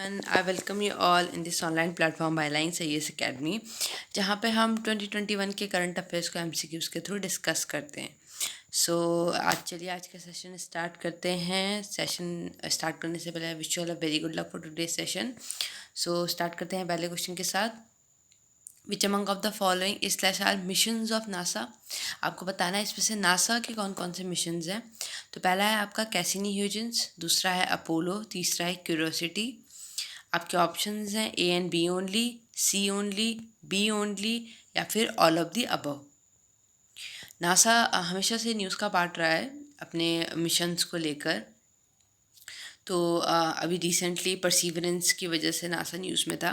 everyone, I welcome you all in this online platform by Lines IAS Academy, जहाँ पे हम 2021 के current affairs को MCQs के थ्रू डिस्कस करते हैं। आज का सेशन स्टार्ट करते हैं। सेशन स्टार्ट करने से पहले wish you all a very good luck for today session. Start करते हैं पहले क्वेश्चन के साथ। Which among of the following is slash are missions of NASA. आपको बताना है इसमें से नासा के कौन कौन से मिशंस हैं। तो पहला है आपका कैसिनी ह्यूजेंस, दूसरा है अपोलो, तीसरा है क्यूरियोसिटी। आपके ऑप्शंस हैं A and B only, C only, B only या फिर all of the above. NASA हमेशा से न्यूज़ का पार्ट रहा है अपने मिशंस को लेकर। तो अभी रिसेंटली परसीवरेंस की वजह से नासा न्यूज़ में था,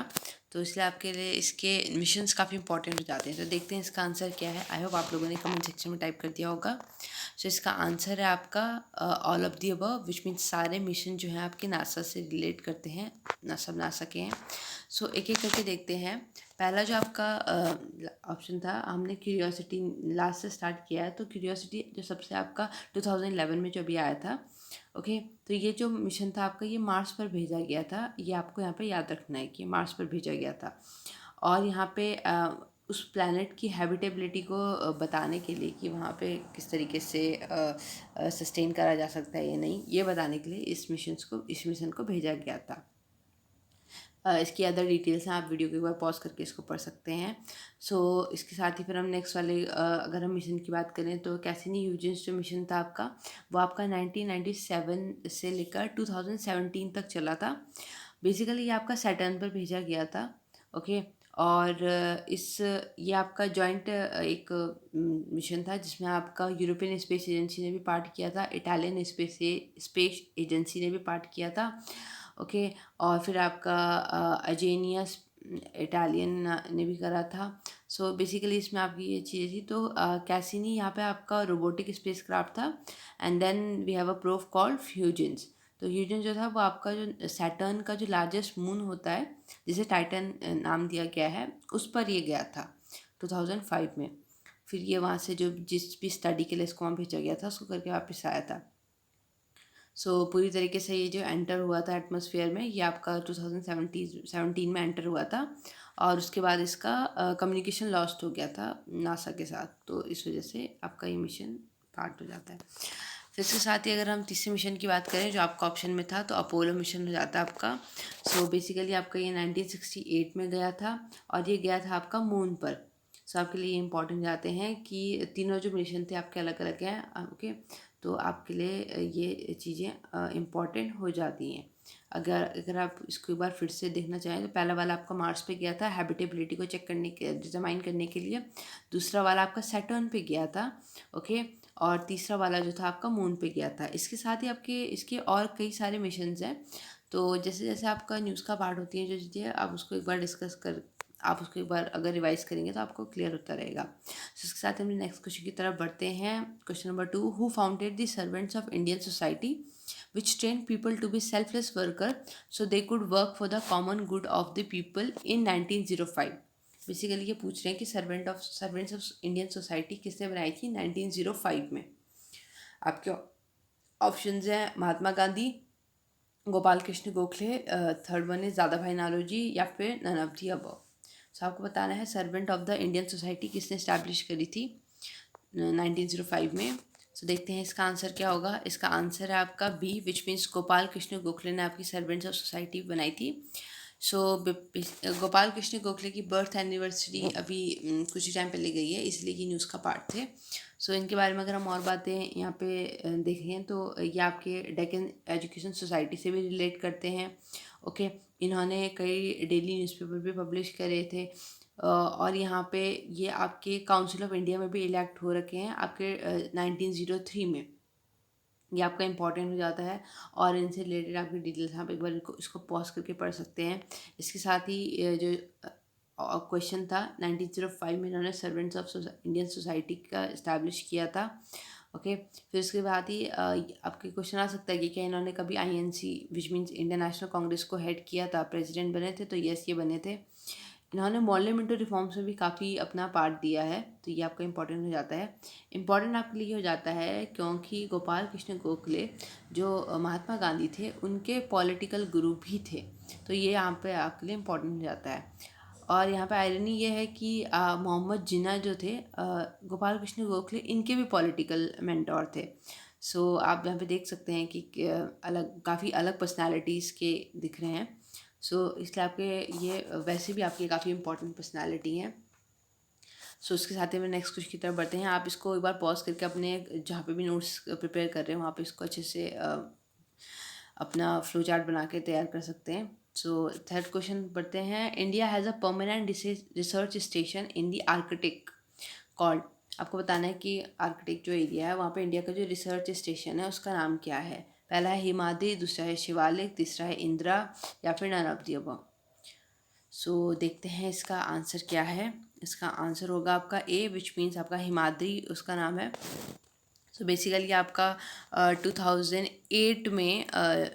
तो इसलिए आपके लिए इसके मिशंस काफ़ी इंपॉर्टेंट हो जाते हैं। तो देखते हैं इसका आंसर क्या है। आई होप आप लोगों ने कमेंट सेक्शन में टाइप कर दिया होगा। इसका आंसर है आपका all of the above, which means सारे मिशन जो हैं आपके नासा से रिलेट करते हैं, नासा के हैं। एक एक करके देखते हैं। पहला जो आपका ऑप्शन था, हमने क्यूरियोसिटी लास्ट से स्टार्ट किया है। तो क्यूरियोसिटी जो सबसे आपका 2011 में जो अभी आया था, ओके। तो ये जो मिशन था आपका, ये मार्स पर भेजा गया था। ये आपको यहाँ पे याद रखना है कि मार्स पर भेजा गया था। और यहाँ पे उस प्लैनेट की हैबिटेबिलिटी को बताने के लिए कि वहाँ पे किस तरीके से सस्टेन करा जा सकता है या नहीं, ये बताने के लिए इस मिशन को भेजा गया था। इसकी अदर डिटेल्स हैं, आप वीडियो को एक बार पॉज करके इसको पढ़ सकते हैं। इसके साथ ही फिर हम नेक्स्ट वाले अगर हम मिशन की बात करें तो कैसिनी ह्यूजेंस जो मिशन था आपका, वो आपका 1997 से लेकर 2017 तक चला था। बेसिकली ये आपका सैटर्न पर भेजा गया था, ओके। और ये आपका जॉइंट एक मिशन था जिसमें आपका यूरोपियन स्पेस एजेंसी ने भी पार्ट किया था, इटालियन स्पेस एजेंसी ने भी पार्ट किया था, ओके। और फिर आपका अजेनियस इटालियन ने भी करा था। बेसिकली इसमें आपकी ये चीज़ें थी। तो कैसिनी यहाँ पे आपका रोबोटिक स्पेस क्राफ्ट था। And then we have a probe called Huygens. तो ह्यूजेंस जो था वो आपका जो सैटर्न का जो लार्जेस्ट मून होता है, जिसे टाइटन नाम दिया गया है, उस पर ये गया था 2005 में। फिर ये वहाँ से जो जिस भी स्टडी के लिए इसको वहाँ भेजा गया था, उसको करके वापस आया था। पूरी तरीके से ये जो एंटर हुआ था एटमॉस्फेयर में, ये आपका 2017 में एंटर हुआ था। और उसके बाद इसका कम्युनिकेशन लॉस्ट हो गया था नासा के साथ, तो इस वजह से आपका ये मिशन पार्ट हो जाता है। फिर इसके साथ ही अगर हम तीसरे मिशन की बात करें जो आपका ऑप्शन में था, तो अपोलो मिशन हो जाता है आपका। बेसिकली आपका ये 1968 में गया था और ये गया था आपका मून पर। आपके लिए इंपॉर्टेंट जाते हैं कि तीनों जो मिशन थे आपके अलग अलग हैं, ओके। तो आपके लिए ये चीज़ें इम्पॉर्टेंट हो जाती हैं। अगर आप इसको एक बार फिर से देखना चाहें तो पहला वाला आपका मार्स पे गया था हैबिटेबिलिटी को चेक करने के, डिटरमाइन करने के लिए। दूसरा वाला आपका सैटर्न पे गया था, ओके। और तीसरा वाला जो था आपका मून पे गया था। इसके साथ ही आपके इसके और कई सारे मिशंस हैं। तो जैसे जैसे आपका न्यूज़ का पार्ट होती है जो चीज़ें, आप उसको एक बार आप उसको एक बार अगर रिवाइज करेंगे तो आपको क्लियर होता रहेगा। इसके साथ हम नेक्स्ट क्वेश्चन की तरफ बढ़ते हैं। Question number 2, who founded the Servants of Indian Society which train people to be selfless worker so they could work for the common good of the people in 1905। Basically ये पूछ रहे हैं कि servants of Indian society किसने बनाई थी 1905 में। आपके ऑप्शंस हैं Mahatma Gandhi, Gopal Krishna Gokhale, third one is Dadabhai Naoroji या फिर नन ऑफ दी अबव। आपको बताना है servant of the Indian society किसने इस्टेब्लिश करी थी 1905 में। देखते हैं इसका आंसर क्या होगा। इसका आंसर है आपका B, which means Gopal Krishna Gokhale ने आपकी सर्वेंट्स ऑफ सोसाइटी बनाई थी। गोपाल कृष्ण गोखले की बर्थ एनिवर्सरी अभी कुछ ही टाइम पहले गई है, इसलिए ये न्यूज़ का पार्ट थे। इनके बारे में अगर हम और बातें यहाँ पे देखें तो ये आपके डेक्कन एजुकेशन सोसाइटी से भी रिलेट करते हैं, ओके। इन्होंने कई डेली न्यूज़पेपर भी पब्लिश करे थे। और यहाँ पे ये आपके काउंसिल ऑफ इंडिया में भी इलेक्ट हो रखे हैं आपके 1903 में। ये आपका इंपॉर्टेंट हो जाता है और इनसे रिलेटेड आपकी डिटेल्स आप एक बार इसको पॉज करके पढ़ सकते हैं। इसके साथ ही जो क्वेश्चन था 1905 में इन्होंने सर्वेंट्स ऑफ इंडियन सोसाइटी का इस्टेब्लिश किया था, ओके। फिर उसके बाद ही आपके क्वेश्चन आ सकता है कि क्या इन्होंने कभी INC which means Indian national Congress को हेड किया था, प्रेसिडेंट बने थे। तो यस, ये बने थे। इन्होंने मॉन्यूमेंटल रिफॉर्म्स में भी काफ़ी अपना पार्ट दिया है, तो ये आपका इंपॉर्टेंट हो जाता है। इंपॉर्टेंट आपके लिए हो जाता है क्योंकि गोपाल कृष्ण गोखले जो महात्मा गांधी थे उनके पॉलिटिकल गुरु भी थे। तो ये यहाँ पे आपके लिए इम्पोर्टेंट हो जाता है। और यहाँ पे आयरनी ये है कि मोहम्मद जिन्ना जो थे, गोपाल कृष्ण गोखले, इनके भी पॉलिटिकल मेंटोर थे। सो आप यहाँ पे देख सकते हैं कि अलग, काफ़ी अलग पर्सनालिटीज़ के दिख रहे हैं। सो इसलिए आपके ये वैसे भी आपकी काफ़ी इंपॉर्टेंट पर्सनालिटी हैं। सो इसके साथ ही में नेक्स्ट क्वेश्चन की तरफ बढ़ते हैं। आप इसको एक बार पॉज करके अपने जहाँ पे भी नोट्स प्रिपेयर कर रहे हैं वहाँ पे इसको अच्छे से अपना फ्लो चार्ट बना के तैयार कर सकते हैं। सो थर्ड क्वेश्चन बढ़ते हैं। India has a permanent research station in the Arctic called. आपको बताना है कि आर्कटिक जो एरिया है वहाँ पे इंडिया का जो रिसर्च स्टेशन है उसका नाम क्या है। पहला है हिमाद्री, दूसरा है शिवालिक, तीसरा है इंदिरा, या फिर नन ऑफ द अबव। सो देखते हैं इसका आंसर क्या है। इसका आंसर होगा आपका ए, विच मीन्स आपका हिमाद्री उसका नाम है। सो बेसिकली आपका 2008 में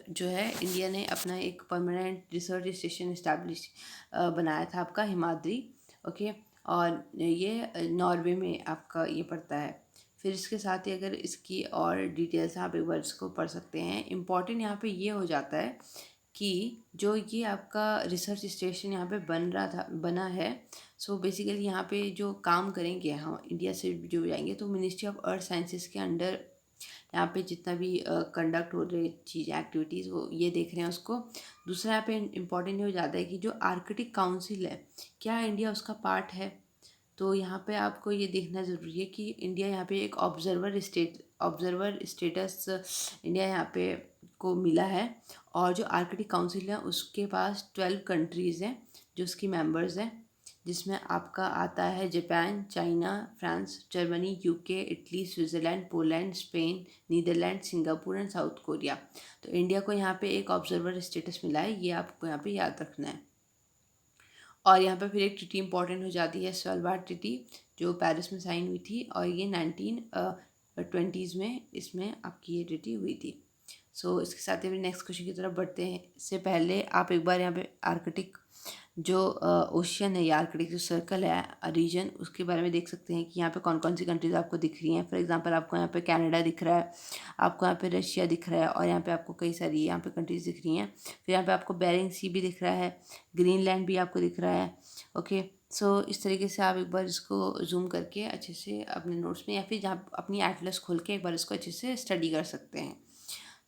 जो है इंडिया ने अपना एक परमानेंट रिसर्च स्टेशन इस्टेब्लिश बनाया था आपका हिमाद्री। ओके, और ये नॉर्वे में आपका ये पड़ता है। फिर इसके साथ ही अगर इसकी और डिटेल्स आप एक बार इसको पढ़ सकते हैं। इम्पॉर्टेंट यहाँ पे ये हो जाता है कि जो ये आपका रिसर्च स्टेशन यहाँ पे बना है, सो बेसिकली यहाँ पे जो काम करेंगे, हम इंडिया से जो जाएंगे तो मिनिस्ट्री ऑफ अर्थ साइंसेस के अंडर यहाँ पे जितना भी कंडक्ट हो रहे चीज़ें, एक्टिविटीज़, वो ये देख रहे हैं उसको। दूसरा यहाँ पे इम्पॉर्टेंट हो जाता है कि जो आर्कटिक काउंसिल है, क्या इंडिया उसका पार्ट है। तो यहाँ पे आपको ये देखना ज़रूरी है कि इंडिया यहाँ पे एक ऑब्जर्वर स्टेटस इंडिया यहाँ पे को मिला है। और जो आर्कटिक काउंसिल है उसके पास 12 कंट्रीज़ हैं जो उसकी मेंबर्स हैं, जिसमें आपका आता है Japan, China, France, Germany, UK, Italy, Switzerland, Poland, Spain, Netherlands, Singapore and South Korea. तो इंडिया को यहाँ पे एक ऑब्जर्वर स्टेटस मिला है, ये आपको यहाँ पे याद रखना है। और यहाँ पे फिर एक ट्रीटी इंपॉर्टेंट हो जाती है, सवालबार ट्रीटी, जो पेरिस में साइन हुई थी और ये 1920s में इसमें आपकी ये ट्रीटी हुई थी। सो इसके साथ ही नेक्स्ट क्वेश्चन की तरफ बढ़ते हैं। इससे पहले आप एक बार यहाँ पे आर्कटिक जो ओशियन है या आर्कटिक जो सर्कल है रीजन, उसके बारे में देख सकते हैं कि यहाँ पे कौन कौन सी कंट्रीज आपको दिख रही हैं। फॉर एग्जांपल आपको यहाँ पे कनाडा दिख रहा है, आपको यहाँ पे रशिया दिख रहा है, और यहाँ पे आपको कई सारी यहाँ पे कंट्रीज दिख रही हैं। फिर यहाँ पे आपको बेरिंग सी भी दिख रहा है, ग्रीनलैंड भी आपको दिख रहा है। ओके, सो इस तरीके से आप एक बार इसको जूम करके अच्छे से अपने नोट्स में या फिर जहाँ अपनी एटलस खोल के एक बार इसको अच्छे से स्टडी कर सकते हैं।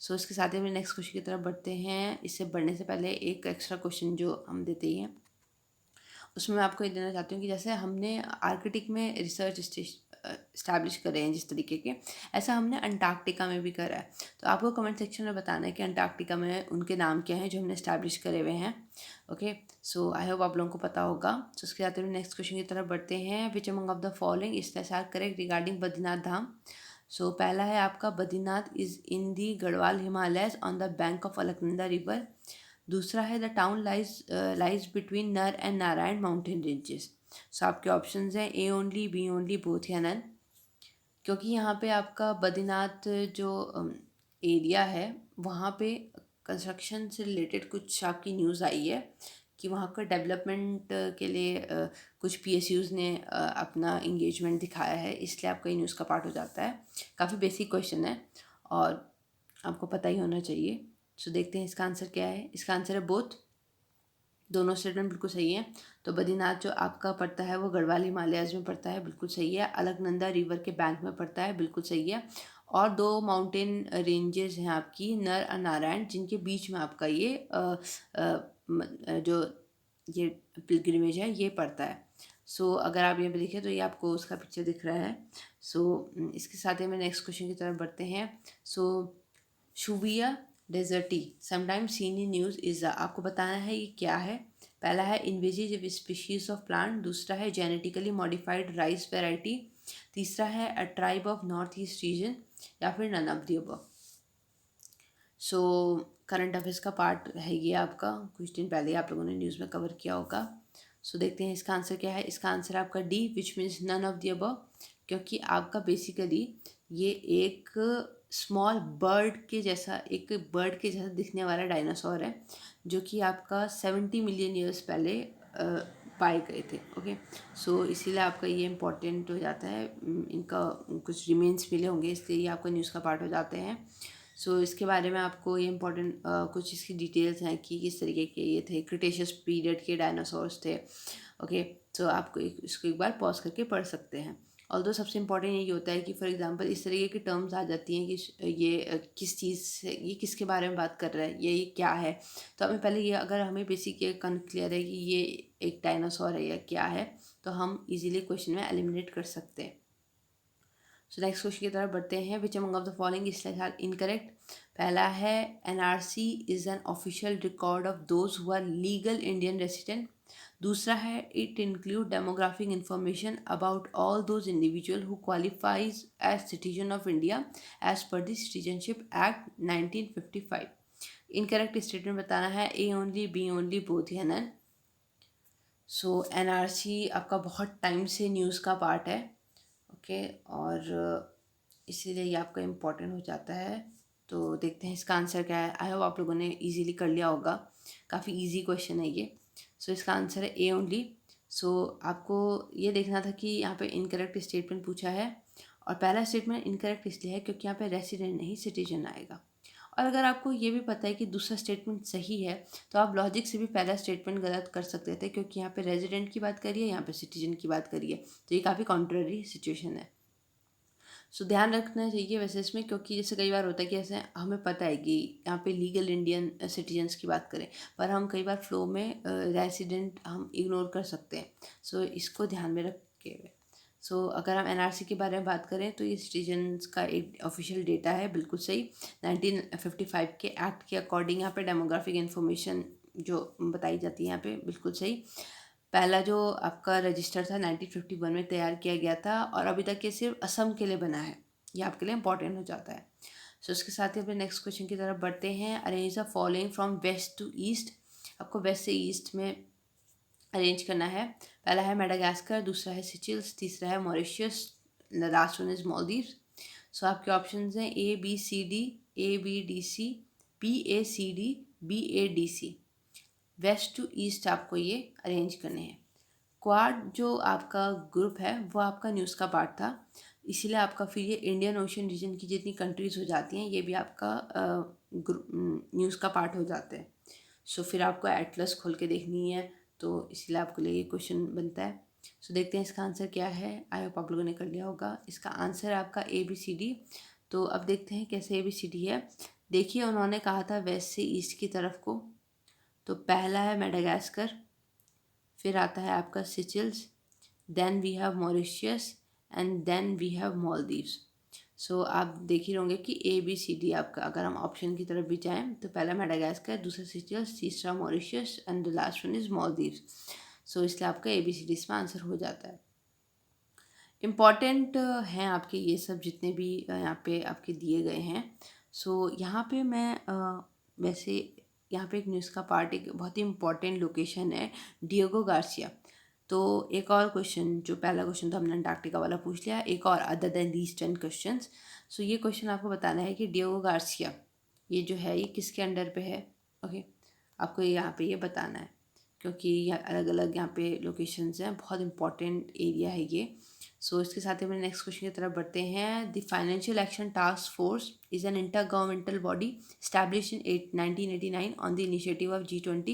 सो इसके साथ ही हम नेक्स्ट क्वेश्चन की तरफ बढ़ते हैं। इससे बढ़ने से पहले एक एक्स्ट्रा क्वेश्चन जो हम देते ही हैं, उसमें मैं आपको ये देना चाहती हूँ कि जैसे हमने आर्कटिक में रिसर्च इस्टेब्लिश करे हैं जिस तरीके के, ऐसा हमने अंटार्कटिका में भी करा है। तो आपको कमेंट सेक्शन में बताना है कि अंटार्कटिका में उनके नाम क्या हैं जो हमने इस्टेब्लिश करे हुए हैं। ओके, सो आई होप आप लोगों को पता होगा। तो उसके साथ में नेक्स्ट क्वेश्चन की तरफ बढ़ते हैं। Which among of the following is the correct regarding Badrinath Dham. So पहला है आपका Badrinath is in the Garhwal Himalayas on the bank of Alaknanda river. दूसरा है the town lies between Nar and Narayan mountain ranges. So आपके ऑप्शंस हैं A only, B only, both या none. क्योंकि यहाँ पे आपका बद्रीनाथ जो एरिया है वहाँ पे कंस्ट्रक्शन से रिलेटेड कुछ आपकी न्यूज़ आई है कि वहाँ का डेवलपमेंट के लिए कुछ पीएसयूज़ ने अपना इंगेजमेंट दिखाया है, इसलिए आपका ये न्यूज़ का पार्ट हो जाता है। काफ़ी बेसिक क्वेश्चन है और आपको पता ही होना चाहिए। सो देखते हैं इसका आंसर क्या है। इसका आंसर है बोथ, दोनों स्टेटमेंट बिल्कुल सही है। तो बद्रीनाथ जो आपका पड़ता है वो गढ़वाल हिमालयाज में पड़ता है, बिल्कुल सही है। अलकनंदा रिवर के बैंक में पड़ता है, बिल्कुल सही है। और दो माउंटेन रेंजेस हैं आपकी नर और नारायण, जिनके बीच में आपका ये जो ये पिलग्रिमेज है ये पड़ता है। सो अगर आप यहाँ पे देखें तो ये आपको उसका पिक्चर दिख रहा है। सो इसके साथ ही में नेक्स्ट क्वेश्चन की तरफ बढ़ते हैं। सो शुविया desert sometimes seen in news is, आपको बताना है ये क्या है। पहला है इन्वेजिव स्पीशीज ऑफ प्लांट, दूसरा है जेनेटिकली मॉडिफाइड राइस वेराइटी, तीसरा है a tribe of north east region, या फिर none of the above. So current affairs का पार्ट है ये आपका, कुछ दिन पहले आप लोगों ने न्यूज़ में कवर किया होगा। सो देखते हैं इसका आंसर क्या है। इसका आंसर आपका D, which means none of the above, क्योंकि आपका बेसिकली ये एक स्मॉल एक बर्ड के जैसा दिखने वाला डायनासोर है, जो कि आपका 70 मिलियन ईयर्स पहले पाए गए थे। ओके, सो इसीलिए आपका ये इम्पोर्टेंट हो जाता है। इनका कुछ रिमेन्स मिले होंगे इसलिए ये आपका न्यूज़ का पार्ट हो जाते हैं। सो इसके बारे में आपको ये इम्पोर्टेंट कुछ इसकी डिटेल्स हैं कि किस तरीके के ये थे, क्रिटेशियस पीरियड के डायनासोर्स थे। ओके, सो आपको इसको एक बार पॉज करके पढ़ सकते हैं। ऑल्दो सबसे इम्पॉर्टेंट यही होता है कि फॉर एग्जांपल इस तरीके की टर्म्स आ जाती हैं कि ये किस चीज़ से, ये किसके बारे में बात कर रहा है, ये क्या है। तो हमें पहले ये, अगर हमें बेसिक ये क्लियर है कि ये एक डायनासोर है या क्या है, तो हम इजीली क्वेश्चन में एलिमिनेट कर सकते हैं। सो नेक्स्ट क्वेश्चन की तरफ बढ़ते हैं। Which among of the following is incorrect. पहला है NRC is an official record of those who are legal Indian resident. दूसरा है it include demographic information about all those individual who qualifies as citizen of India as per the citizenship act 1955। Incorrect statement बताना है A only, B only, both या none. सो NRC आपका बहुत time से news का पार्ट है। Okay, और इसीलिए ये आपका इम्पोर्टेंट हो जाता है। तो देखते हैं इसका आंसर क्या है। आई होप आप लोगों ने इजीली कर लिया होगा, काफ़ी इजी क्वेश्चन है ये। सो इसका आंसर है ए ओनली। सो आपको ये देखना था कि यहाँ पे इनकरेक्ट स्टेटमेंट पूछा है, और पहला स्टेटमेंट इनकरेक्ट इसलिए है क्योंकि यहाँ पे रेसिडेंट नहीं सिटीजन आएगा। और अगर आपको ये भी पता है कि दूसरा स्टेटमेंट सही है, तो आप लॉजिक से भी पहला स्टेटमेंट गलत कर सकते थे, क्योंकि यहाँ पे रेजिडेंट की बात करिए, यहाँ पे सिटीजन की बात करिए, तो ये काफ़ी कॉन्ट्ररी सिचुएशन है। सो ध्यान रखना चाहिए वैसे इसमें, क्योंकि जैसे कई बार होता है कि ऐसे हमें पता है कि यहाँ पे लीगल इंडियन सिटीजन्स की बात करें, पर हम कई बार फ्लो में रेसिडेंट हम इग्नोर कर सकते हैं। सो इसको ध्यान में रख के, सो अगर हम एनआरसी के बारे में बात करें तो ये सिटीजन्स का एक ऑफिशियल डेटा है, बिल्कुल सही। 1955 के एक्ट के अकॉर्डिंग यहाँ पे डेमोग्राफिक इन्फॉर्मेशन जो बताई जाती है यहाँ पे बिल्कुल सही। पहला जो आपका रजिस्टर था 1951 में तैयार किया गया था, और अभी तक ये सिर्फ असम के लिए बना है। ये आपके लिए इंपॉर्टेंट हो जाता है। सो इसके साथ ही अपने नेक्स्ट क्वेश्चन की तरफ बढ़ते हैं। Arrange the following from west to east. आपको वेस्ट से ईस्ट में अरेंज करना है। पहला है मेडागास्कर, दूसरा है सिचिल्स, तीसरा है Mauritius, last one is Maldives. So आपके ऑप्शंस हैं A B C D, A B D C, B A C D, B A D C. West to east आपको ये अरेंज करने हैं। क्वाड जो आपका ग्रुप है वो आपका न्यूज़ का पार्ट था, इसीलिए आपका फिर ये इंडियन ओशन रीजन की जितनी कंट्रीज़ हो जाती हैं ये भी आपका न्यूज़ का पार्ट हो जाते हैं। सो फिर आपको एटलस खोल के देखनी है, तो इसीलिए आपके लिए ये क्वेश्चन बनता है। सो देखते हैं इसका आंसर क्या है। आई होप आप लोगों ने कर लिया होगा। इसका आंसर है आपका ए बी सी डी। तो अब देखते हैं कैसे ए बी सी डी है। देखिए उन्होंने कहा था वेस्ट से ईस्ट की तरफ को, तो पहला है मेडागास्कर, फिर आता है आपका Seychelles, then we have Mauritius, and then we have Maldives. So आप देख ही होंगे कि ए बी सी डी आपका, अगर हम ऑप्शन की तरफ भी जाएं तो पहला मेडागास्कर, दूसरा सिचिल्स, तीसरा Mauritius, and the last one is Maldives. So इसलिए आपका ए बी सी डी इसमें आंसर हो जाता है। इम्पॉर्टेंट हैं आपके ये सब जितने भी यहाँ पे आपके दिए गए हैं। सो यहाँ पे मैं वैसे यहाँ पे एक न्यूज़ का पार्ट, एक बहुत ही इम्पॉर्टेंट लोकेशन है डिएगो गार्सिया। तो एक और क्वेश्चन, जो पहला क्वेश्चन था हमने अंटार्कटिका वाला पूछ लिया, एक और अदर देन दीज 10 क्वेश्चंस। सो ये क्वेश्चन आपको बताना है कि डिएगो गार्सिया ये जो है ये किसके अंडर पे है। ओके, आपको यहाँ पे ये बताना है, क्योंकि ये अलग अलग यहाँ पे लोकेशंस हैं, बहुत इंपॉर्टेंट एरिया है ये। सो इसके साथ ही हम नेक्स्ट क्वेश्चन की तरफ बढ़ते हैं। The financial action task force is an inter governmental body established in 1989 on the initiative of G20.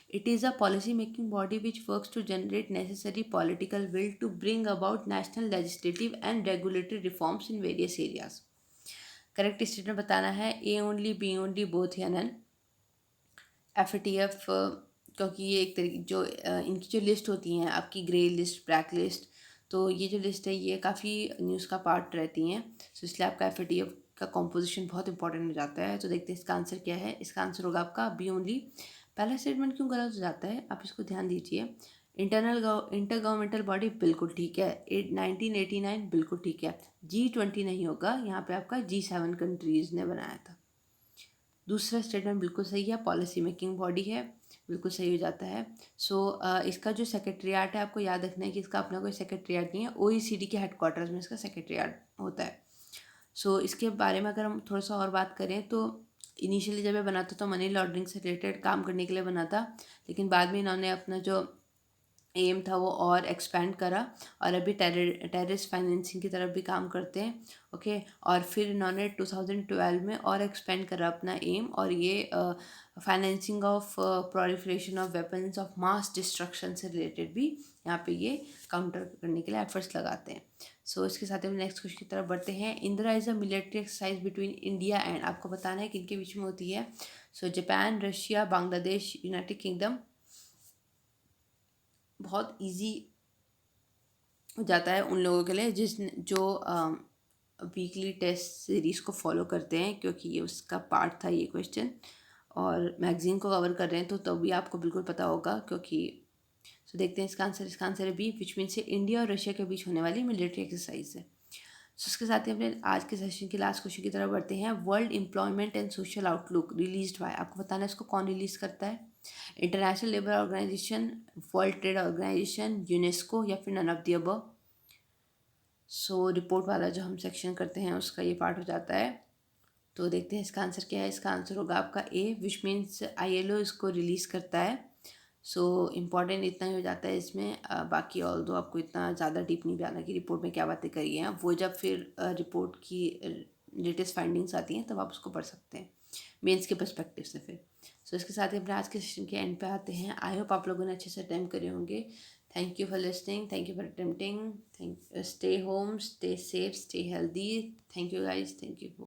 It is a policy making body which works to generate necessary political will to bring about national legislative and regulatory reforms in various areas. Correct statement बताना है A only, B only, both या none. FATF क्योंकि ये एक तरीके जो इनकी जो लिस्ट होती हैं आपकी ग्रे लिस्ट, ब्लैक लिस्ट, तो ये जो लिस्ट है ये काफ़ी न्यूज़ का पार्ट रहती हैं। सो इसलिए आपका FATF का कॉम्पोजिशन बहुत इंपॉर्टेंट हो जाता है। तो देखते हैं इसका आंसर क्या है। इसका आंसर होगा आपका बी ओनली। पहला स्टेटमेंट क्यों गलत हो जाता है आप इसको ध्यान दीजिए। इंटर गवर्नमेंटल बॉडी बिल्कुल ठीक है, 1989 बिल्कुल ठीक है, G20 नहीं होगा, यहाँ पे आपका G7 कंट्रीज़ ने बनाया था। दूसरा स्टेटमेंट बिल्कुल सही है, पॉलिसी मेकिंग बॉडी है, बिल्कुल सही हो जाता है। सो इसका जो सेक्रेटरीट है आपको याद रखना है कि इसका अपना कोई सेक्रेटरीट नहीं है, OECD के हेडक्वार्टर्स में इसका सेक्रेटरीट होता है। सो इसके बारे में अगर हम थोड़ा सा और बात करें तो इनिशियली जब ये बना था तो मनी लॉन्ड्रिंग से रिलेटेड काम करने के लिए बना था, लेकिन बाद में इन्होंने अपना जो एम था वो और एक्सपेंड करा, और अभी टेररिस्ट फाइनेंसिंग की तरफ भी काम करते हैं। ओके, और फिर इन्होंने 2012 में और एक्सपेंड करा अपना एम, और ये financing of proliferation of weapons of mass destruction से रिलेटेड भी यहाँ पे ये काउंटर करने के लिए एफर्ट्स लगाते हैं। सो इसके साथ हम नेक्स्ट क्वेश्चन की तरफ बढ़ते हैं। Indira is a military exercise between India and, आपको बताना है कि इनके बीच में होती है। So Japan, Russia, Bangladesh, United kingdom. बहुत इजी हो जाता है उन लोगों के लिए जो वीकली टेस्ट सीरीज़ को फॉलो करते हैं, क्योंकि ये उसका पार्ट था ये क्वेश्चन, और मैगज़ीन को कवर कर रहे हैं तो तभी आपको बिल्कुल पता होगा। क्योंकि सो देखते हैं इसका आंसर है बी, विच मीन से इंडिया और रशिया के बीच होने वाली मिलिट्री एक्सरसाइज है। सो इसके साथ ही अपने आज के सेशन के लास्ट क्वेश्चन की तरफ बढ़ते हैं। World Employment and Social Outlook released by, आपको बताना है इसको कौन रिलीज़ करता है। International Labour Organization, World Trade Organization, UNESCO, या फिर none of the above. So report वाला जो हम सेक्शन करते हैं उसका ये पार्ट हो जाता है। तो देखते हैं इसका आंसर क्या है। इसका आंसर होगा आपका ए, विच मीन्स ILO इसको रिलीज़ करता है। सो इम्पॉर्टेंट इतना ही हो जाता है इसमें। बाकी ऑल दो आपको इतना ज़्यादा डीप नहीं जाना कि रिपोर्ट में क्या बातें करी हैं, वो जब फिर रिपोर्ट की लेटेस्ट फाइंडिंग्स आती हैं तब आप उसको पढ़ सकते हैं मेंस के पर्सपेक्टिव से फिर। सो इसके साथ ही अपने आज के सेशन के एंड पे आते हैं। आई होप आप लोगों ने अच्छे से अटेम्प्ट करे होंगे। Thank you for listening, thank you for attempting, thank stay home, stay safe, stay healthy. Thank you guys, thank you.